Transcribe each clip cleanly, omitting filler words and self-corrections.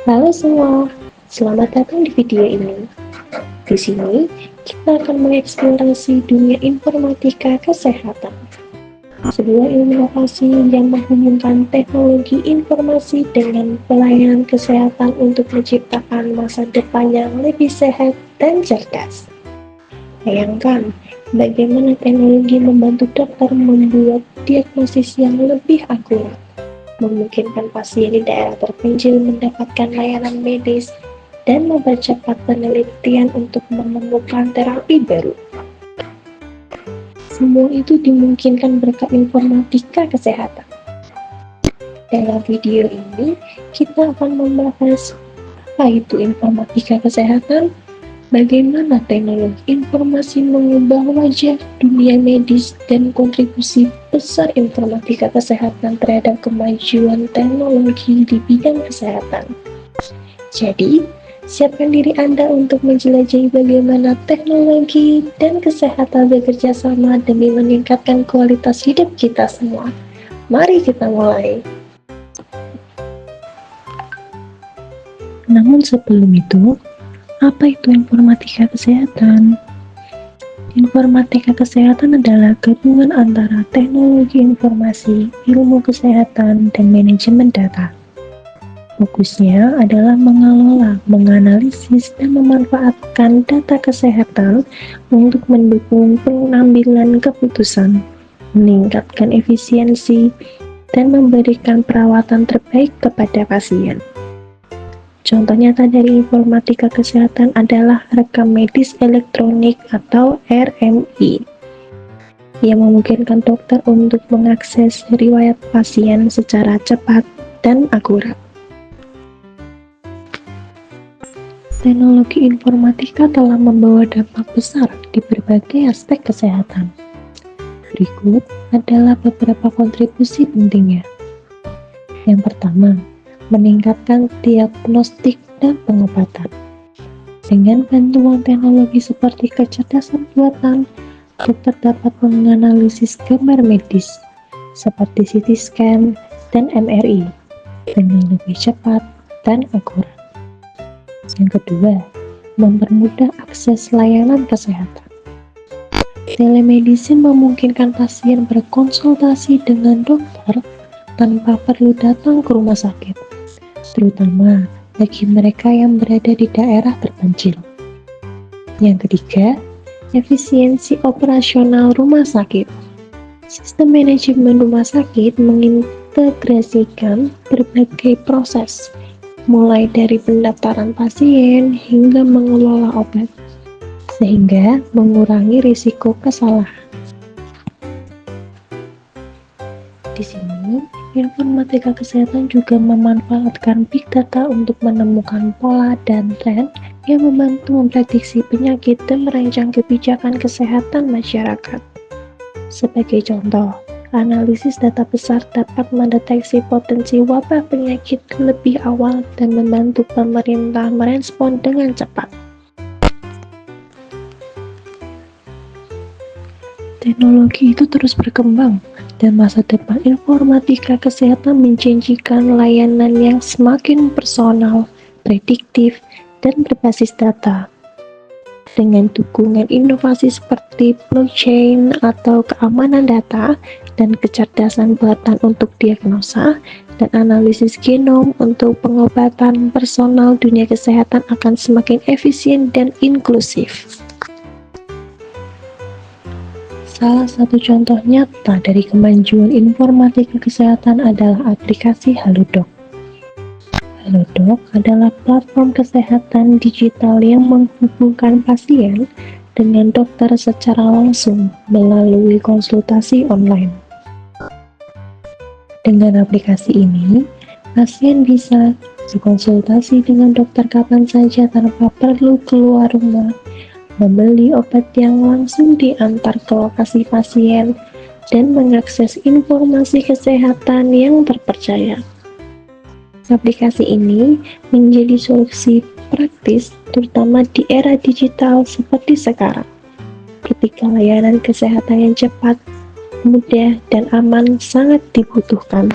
Halo semua, selamat datang di video ini. Di sini, kita akan mengeksplorasi dunia informatika kesehatan. Sebuah inovasi yang menghubungkan teknologi informasi dengan pelayanan kesehatan untuk menciptakan masa depan yang lebih sehat dan cerdas. Bayangkan, bagaimana teknologi membantu dokter membuat diagnosis yang lebih akurat, memungkinkan pasien di daerah terpencil mendapatkan layanan medis, dan mempercepat penelitian untuk menemukan terapi baru. Semua itu dimungkinkan berkat informatika kesehatan. Dalam video ini, kita akan membahas apa itu informatika kesehatan, bagaimana teknologi informasi mengubah wajah dunia medis, dan kontribusi besar informatika kesehatan terhadap kemajuan teknologi di bidang kesehatan. Jadi, siapkan diri Anda untuk menjelajahi bagaimana teknologi dan kesehatan bekerja sama demi meningkatkan kualitas hidup kita semua. Mari kita mulai. Namun sebelum itu, apa itu informatika kesehatan? Informatika kesehatan adalah gabungan antara teknologi informasi, ilmu kesehatan, dan manajemen data. Fokusnya adalah mengelola, menganalisis, dan memanfaatkan data kesehatan untuk mendukung pengambilan keputusan, meningkatkan efisiensi, dan memberikan perawatan terbaik kepada pasien. Contoh nyata dari informatika kesehatan adalah rekam medis elektronik atau RMI, yang memungkinkan dokter untuk mengakses riwayat pasien secara cepat dan akurat. Teknologi informatika telah membawa dampak besar di berbagai aspek kesehatan. Berikut adalah beberapa kontribusi pentingnya. Yang pertama, meningkatkan diagnostik dan pengobatan. Dengan bantuan teknologi seperti kecerdasan buatan, dokter dapat menganalisis gambar medis seperti CT scan dan MRI dengan lebih cepat dan akurat. Yang kedua, mempermudah akses layanan kesehatan. Telemedicine memungkinkan pasien berkonsultasi dengan dokter tanpa perlu datang ke rumah sakit, terutama bagi mereka yang berada di daerah terpencil. Yang ketiga, efisiensi operasional rumah sakit. Sistem manajemen rumah sakit mengintegrasikan berbagai proses, mulai dari pendaftaran pasien hingga mengelola obat, sehingga mengurangi risiko kesalahan. Di sini, informatika kesehatan juga memanfaatkan big data untuk menemukan pola dan tren yang membantu memprediksi penyakit dan merancang kebijakan kesehatan masyarakat. Sebagai contoh, analisis data besar dapat mendeteksi potensi wabah penyakit lebih awal dan membantu pemerintah merespon dengan cepat. Teknologi itu terus berkembang, dan masa depan informatika kesehatan menjanjikan layanan yang semakin personal, prediktif, dan berbasis data. Dengan dukungan inovasi seperti blockchain atau keamanan data dan kecerdasan buatan untuk diagnosa dan analisis genom untuk pengobatan personal, dunia kesehatan akan semakin efisien dan inklusif. Salah satu contoh nyata dari kemajuan informatika kesehatan adalah aplikasi Halodoc. Halodoc adalah platform kesehatan digital yang menghubungkan pasien dengan dokter secara langsung melalui konsultasi online. Dengan aplikasi ini, pasien bisa berkonsultasi dengan dokter kapan saja tanpa perlu keluar rumah, membeli obat yang langsung diantar ke lokasi pasien, dan mengakses informasi kesehatan yang terpercaya. Aplikasi ini menjadi solusi praktis terutama di era digital seperti sekarang, ketika layanan kesehatan yang cepat, mudah, dan aman sangat dibutuhkan.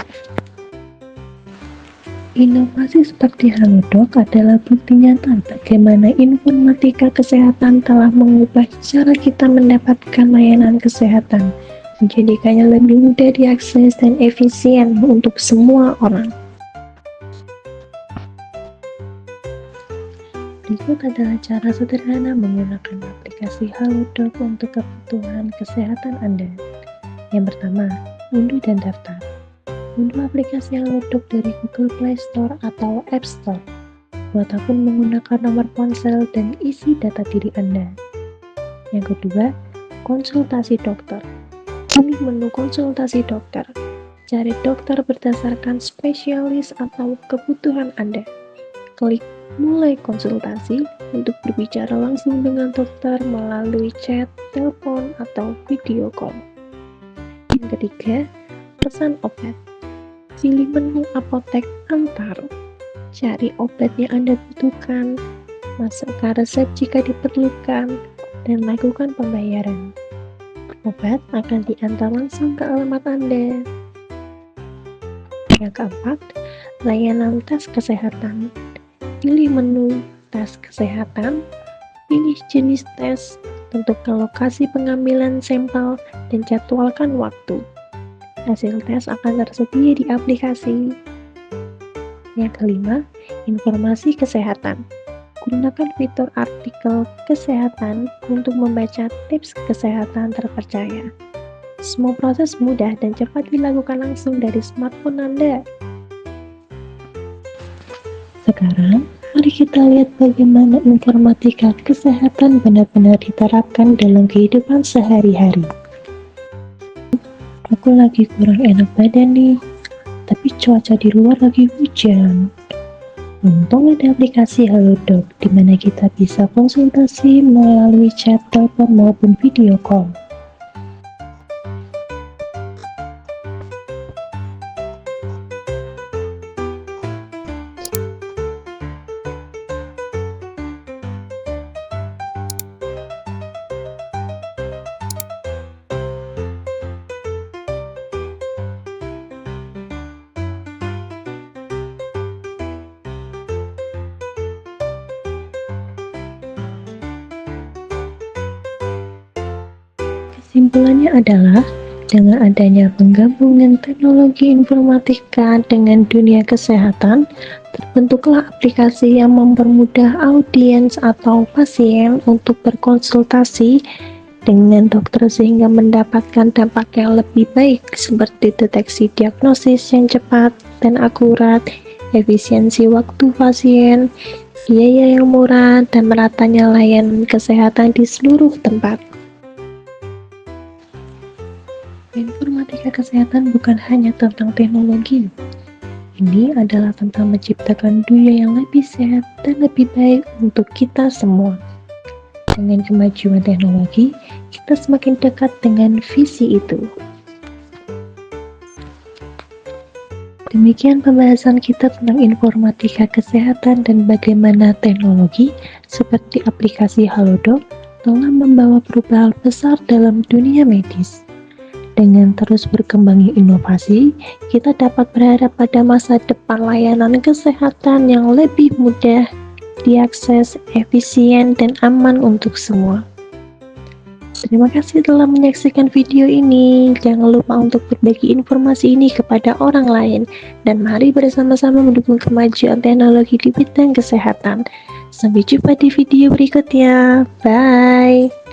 Inovasi seperti Halodoc adalah bukti nyata bagaimana informatika kesehatan telah mengubah cara kita mendapatkan layanan kesehatan, menjadikannya lebih mudah diakses dan efisien untuk semua orang. Berikut adalah cara sederhana menggunakan aplikasi Halodoc untuk kebutuhan kesehatan Anda. Yang pertama, unduh dan daftar. Unduh aplikasi Halodoc dari Google Play Store atau App Store. Buat akun menggunakan nomor ponsel dan isi data diri Anda. Yang kedua, konsultasi dokter. Pilih menu konsultasi dokter. Cari dokter berdasarkan spesialis atau kebutuhan Anda. Klik mulai konsultasi untuk berbicara langsung dengan dokter melalui chat, telepon, atau video call. Yang ketiga, pesan obat. Pilih menu apotek antar. Cari obat yang Anda butuhkan, masukkan resep jika diperlukan, dan lakukan pembayaran. Obat akan diantar langsung ke alamat Anda. Yang keempat, layanan tes kesehatan. Pilih menu tes kesehatan, pilih jenis tes, tentukan lokasi pengambilan sampel, dan jadwalkan waktu. Hasil tes akan tersedia di aplikasi. Yang kelima, informasi kesehatan. Gunakan fitur artikel kesehatan untuk membaca tips kesehatan terpercaya. Semua proses mudah dan cepat dilakukan langsung dari smartphone Anda. Sekarang, mari kita lihat bagaimana informatika kesehatan benar-benar diterapkan dalam kehidupan sehari-hari. Aku lagi kurang enak badan nih, tapi cuaca di luar lagi hujan. Untung ada aplikasi Halodoc, di mana kita bisa konsultasi melalui chat, telepon, maupun video call. Kesimpulannya adalah, dengan adanya penggabungan teknologi informatika dengan dunia kesehatan, terbentuklah aplikasi yang mempermudah audiens atau pasien untuk berkonsultasi dengan dokter sehingga mendapatkan dampak yang lebih baik seperti deteksi diagnosis yang cepat dan akurat, efisiensi waktu pasien, biaya yang murah, dan meratanya layanan kesehatan di seluruh tempat. Informatika kesehatan bukan hanya tentang teknologi. Ini adalah tentang menciptakan dunia yang lebih sehat dan lebih baik untuk kita semua. Dengan kemajuan teknologi, kita semakin dekat dengan visi itu. Demikian pembahasan kita tentang informatika kesehatan dan bagaimana teknologi seperti aplikasi Halodoc telah membawa perubahan besar dalam dunia medis. Dengan terus berkembangnya inovasi, kita dapat berharap pada masa depan layanan kesehatan yang lebih mudah diakses, efisien, dan aman untuk semua. Terima kasih telah menyaksikan video ini. Jangan lupa untuk berbagi informasi ini kepada orang lain. Dan mari bersama-sama mendukung kemajuan teknologi di bidang kesehatan. Sampai jumpa di video berikutnya. Bye!